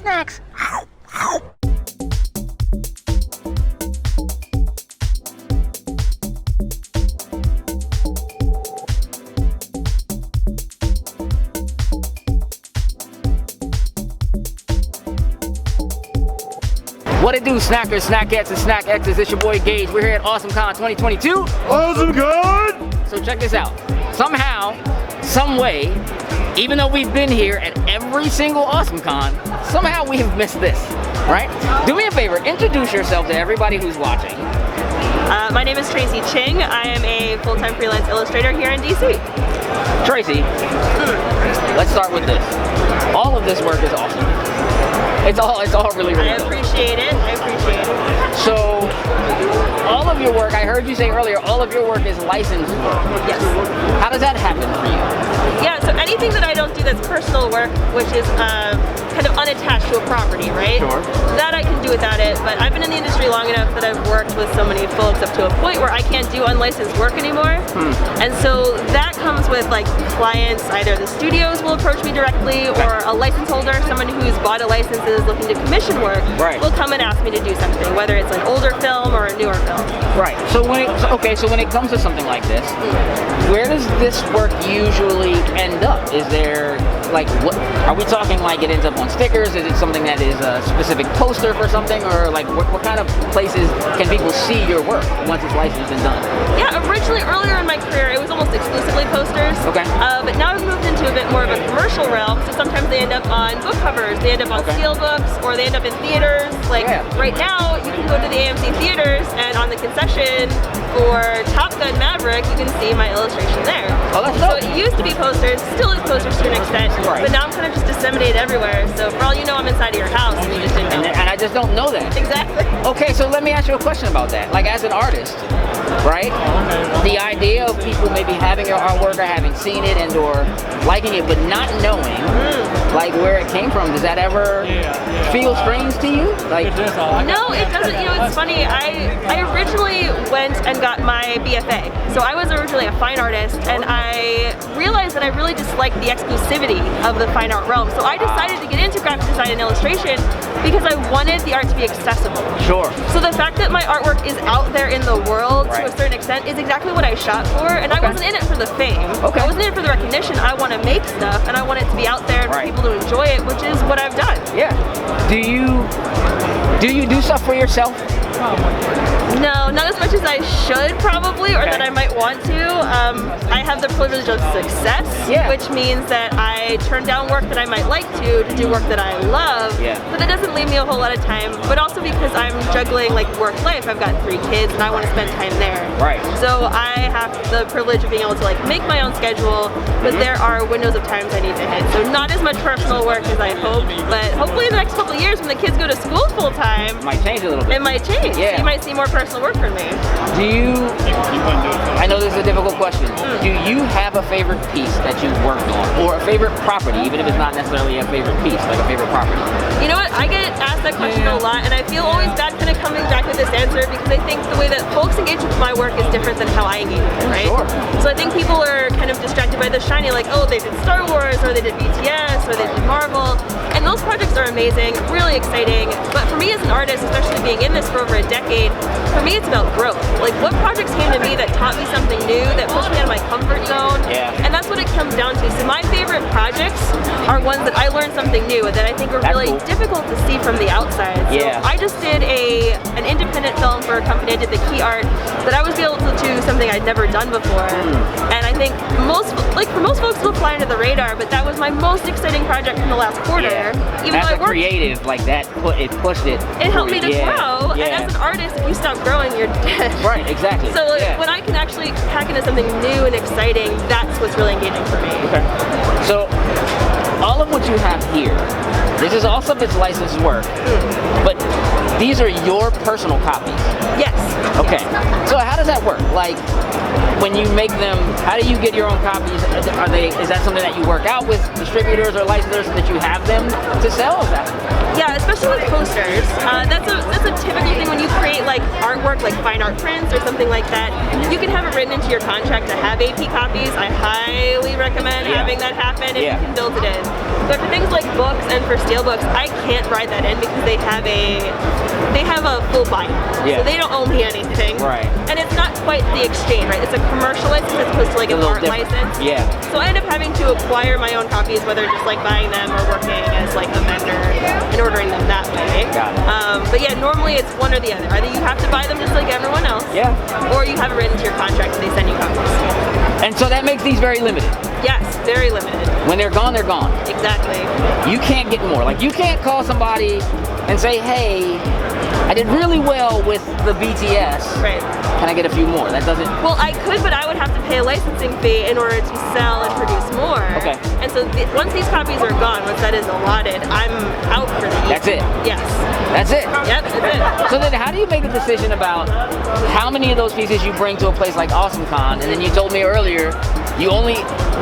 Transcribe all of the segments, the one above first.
snacks. What it do, snackers, snackettes, and snack X's? It's your boy Gage. We're here at AwesomeCon 2022. AwesomeCon! So check this out. Somehow, some way, even though we've been here at every single AwesomeCon, somehow we have missed this, right? Do me a favor, introduce yourself to everybody who's watching. My name is Tracie Ching. I am a full-time freelance illustrator here in DC. Tracie, let's start with this. All of this work is awesome. It's all really, really I cool. appreciate it. So, all of your work, I heard you say earlier, all of your work is licensed work. Yes. How does that happen for you? Yeah, so anything that I don't do that's personal work, which is kind of unattached to a property, right? Sure. That I can do without it, but I've been in the industry long enough that I've worked with so many folks up to a point where I can't do unlicensed work anymore. And so that comes with like clients, either the studios will approach me directly or a license holder, someone who's bought a license and is looking to commission work, will come and ask me to do something, whether it's an older film or a newer film. Right. So when it comes to something like this, where does this work usually end up? Is there like what are we talking? Like it ends up on stickers? Is it something that is a specific poster for something, or like what kind of places can people see your work once it's licensed and done? Yeah, originally earlier in my career it was almost exclusively posters. Okay. But now I've moved into a bit more of a commercial realm. So sometimes they end up on book covers, they end up on seal books, or they end up in theaters. Like right now, you can go to the AMC theaters and on the concession for Top Gun Maverick, you can see my illustration there. Oh, that's so dope. it used to be posters, still is posters to an extent, but now I'm kind of just disseminated everywhere. So for all you know, I'm inside of your house and you just didn't know. And I just don't know that. Exactly. Okay, so let me ask you a question about that. Like as an artist, right? The idea of people maybe having your artwork or having seen it and or liking it, but not knowing like where it came from, does that ever feel strange to you? Like no, it doesn't. You know, it's funny. I originally went and got my BFA. So I was originally a fine artist, and I realized that I really disliked the exclusivity of the fine art realm. So I decided to get into graphic design and illustration because I wanted the art to be accessible. Sure. So the fact that my artwork is out there in the world to a certain extent is exactly what I shot for, and I wasn't in it for the fame. I wasn't in it for the recognition. I want to make stuff, and I want it to be out there and for people to enjoy it, which is what I've done. Yeah. Do you do stuff for yourself? No, not as much as I should probably, or that I might want to. I have the privilege of success, which means that I turn down work that I might like to do work that I love, but that doesn't leave me a whole lot of time, but also because I'm juggling like work-life. I've got 3 kids and I want to spend time there. So I have the privilege of being able to like make my own schedule, but there are windows of times I need to hit. So not as much personal work as I hope, but hopefully in the next couple of years when the kids go to school full-time, it might change a little bit. It might change. So you might see more personal work from me. Do you, I know this is a difficult question, do you have a favorite piece that you've worked on? Or a favorite property, even if it's not necessarily a favorite piece, like a favorite property? You know what, I get asked that question a lot, and I feel always bad kind of coming back with this answer because I think the way that folks engage with my work is different than how I engage with it, right? So I think people are kind of distracted by the shiny, like, oh, they did Star Wars, or they did BTS, or they did Marvel, and those projects are amazing, really exciting, but for me as an artist, especially being in this for over a decade, for me it's about growth. Like what projects came to me that taught me something new, that pushed me out of my comfort zone, and that's what it comes down to. So my favorite projects are ones that I learned something new and that I think are really difficult to see from the outside. So I just did an independent film for a company. I did the key art, but I was able to do something I'd never done before, and I think for most folks it'll fly under the radar, but that was my most exciting project from the last quarter. Even as though I worked creative, like that, it pushed it. It helped me to grow, and as an artist, if you stop growing, you're dead. Right, exactly. So when I can actually hack into something new and exciting, that's what's really engaging for me. Okay. So all of what you have here, this is also its licensed work, but these are your personal copies. Yes. Okay. So how does that work? Like when you make them, how do you get your own copies? Is that something that you work out with distributors or licensors so that you have them to sell? Is that Yeah, especially with posters. That's a typical thing when you create like artwork, like fine art prints or something like that. You can have it written into your contract to have AP copies. I highly recommend having that happen if you can build it in. But for things like books and for steelbooks, I can't write that in because they have a full bind. So they don't owe me anything. Right. And it's not quite the exchange, right? It's a commercial license as opposed to like an art license. Yeah. So I end up having to acquire my own copies, whether just like buying them or working as like a vendor and ordering them that way. Got it. But yeah, normally it's one or the other. Either you have to buy them just like everyone else, or you have it written to your contract and they send you copies. And so that makes these very limited. Yes, very limited. When they're gone, they're gone. Exactly. You can't get more. Like, you can't call somebody and say, hey, I did really well with the BTS. Right. Can I get a few more? That doesn't... Well, I could, but I would have to pay a licensing fee in order to sell and produce more. Okay. And so once these copies are gone, once that is allotted, I'm out for the evening. That's it? Yes. That's it? Yep, that's it. So then how do you make a decision about how many of those pieces you bring to a place like AwesomeCon? And then you told me earlier you only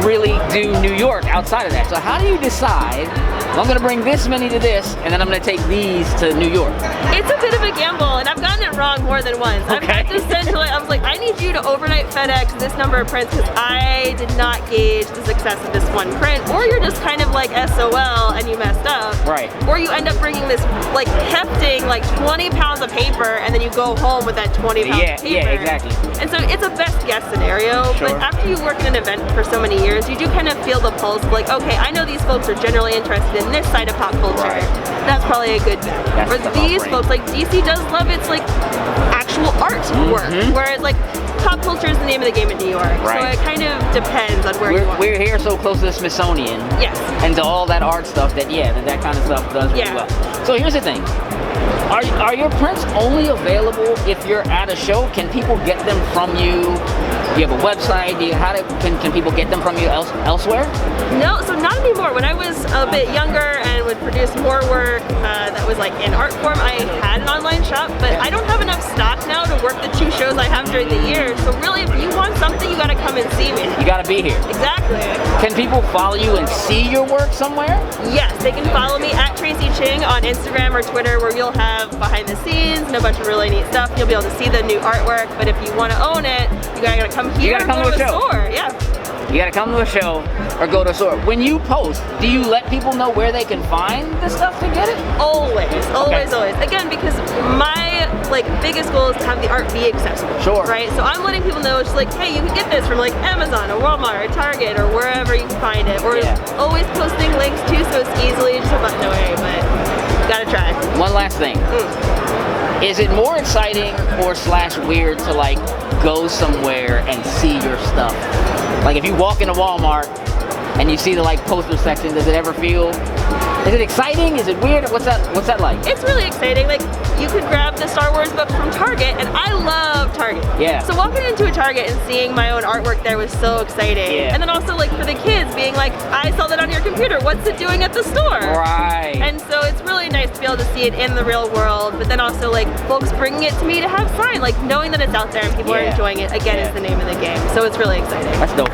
really do New York outside of that. So how do you decide, well, I'm going to bring this many to this, and then I'm going to take these to New York? It's a bit of a gamble, and I've gotten it wrong more than once. I've had to send to I was like, I need you to overnight FedEx this number of prints because I did not gauge the success of this one print. Or you're just kind of like SOL and you messed up. Right. Or you end up bringing this like hefting like 20 pounds of paper and then you go home with that 20 pounds of paper. Yeah, exactly. And so it's a best guess scenario, Sure. but after you work in an event for so many years, you do kind of feel the pulse of like, okay, I know these folks are generally interested in this side of pop culture. Right. That's probably a good bet. That's Whereas the these brain. folks, like DC does love its like actual art work, whereas like pop culture is the name of the game in New York. Right. So it kind of depends on where you are. We're here so close to the Smithsonian. Yes. And to all that art stuff that that kind of stuff does really well. So here's the thing. Are your prints only available if you're at a show? Can people get them from you? Do you have a website? Can people get them from you elsewhere? No, so not anymore. When I was a bit younger and would produce more work that was like in art form, I had an online shop, but I don't have enough stock now to work the 2 shows I have during the year. So really, if you want something, you gotta come and see me. You gotta be here. Exactly. Can people follow you and see your work somewhere? Yes, they can follow me at Tracie Ching on Instagram or Twitter, where you'll have behind the scenes and a bunch of really neat stuff. You'll be able to see the new artwork, but if you want to own it, you gotta come here. You gotta come to a show. Store. Yeah. You gotta come to a show or go to a store. When you post, do you let people know where they can find the stuff to get it? Always. Again, because my like biggest goal is to have the art be accessible. Sure. Right? So I'm letting people know, just like, hey, you can get this from like Amazon or Walmart or Target or wherever you can find it. Or always posting links too, so it's easily just a button away, but gotta try. One last thing. Is it more exciting or / weird to like go somewhere and see your stuff? Like if you walk into Walmart and you see the like poster section, does it ever feel, is it exciting? Is it weird? What's that like? It's really exciting. Like you could grab the Star Wars book from Target, and I love Target. Yeah. So walking into a Target and seeing my own artwork there was so exciting. Yeah. And then also like for the kids being like, I saw that on your computer. What's it doing at the store? Right. And so it's really nice to be able to see it in the real world, but then also like folks bringing it to me to have signed, like knowing that it's out there and people are enjoying it, again, is the name of the game. So it's really exciting. That's dope.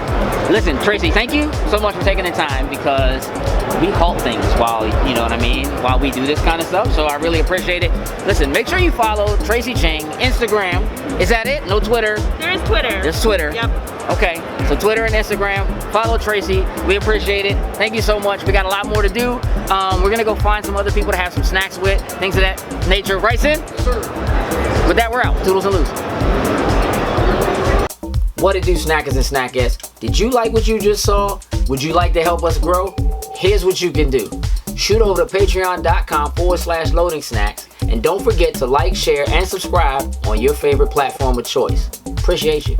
Listen, Tracie, thank you so much for taking the time, because we halt things while, you know what I mean, while we do this kind of stuff, so I really appreciate it. Listen, make sure you follow Tracie Ching, Instagram. Is that it? No Twitter? There is Twitter. There's Twitter. Yep. Okay, so Twitter and Instagram, follow Tracie. We appreciate it. Thank you so much. We got a lot more to do. We're gonna go find some other people to have some snacks with, things of that nature. Right, Sin? Yes, sir. With that, we're out. Toodles and loose. What it do, snackers and snackettes? Did you like what you just saw? Would you like to help us grow? Here's what you can do. Shoot over to patreon.com/loading snacks, and don't forget to like, share, and subscribe on your favorite platform of choice. Appreciate you.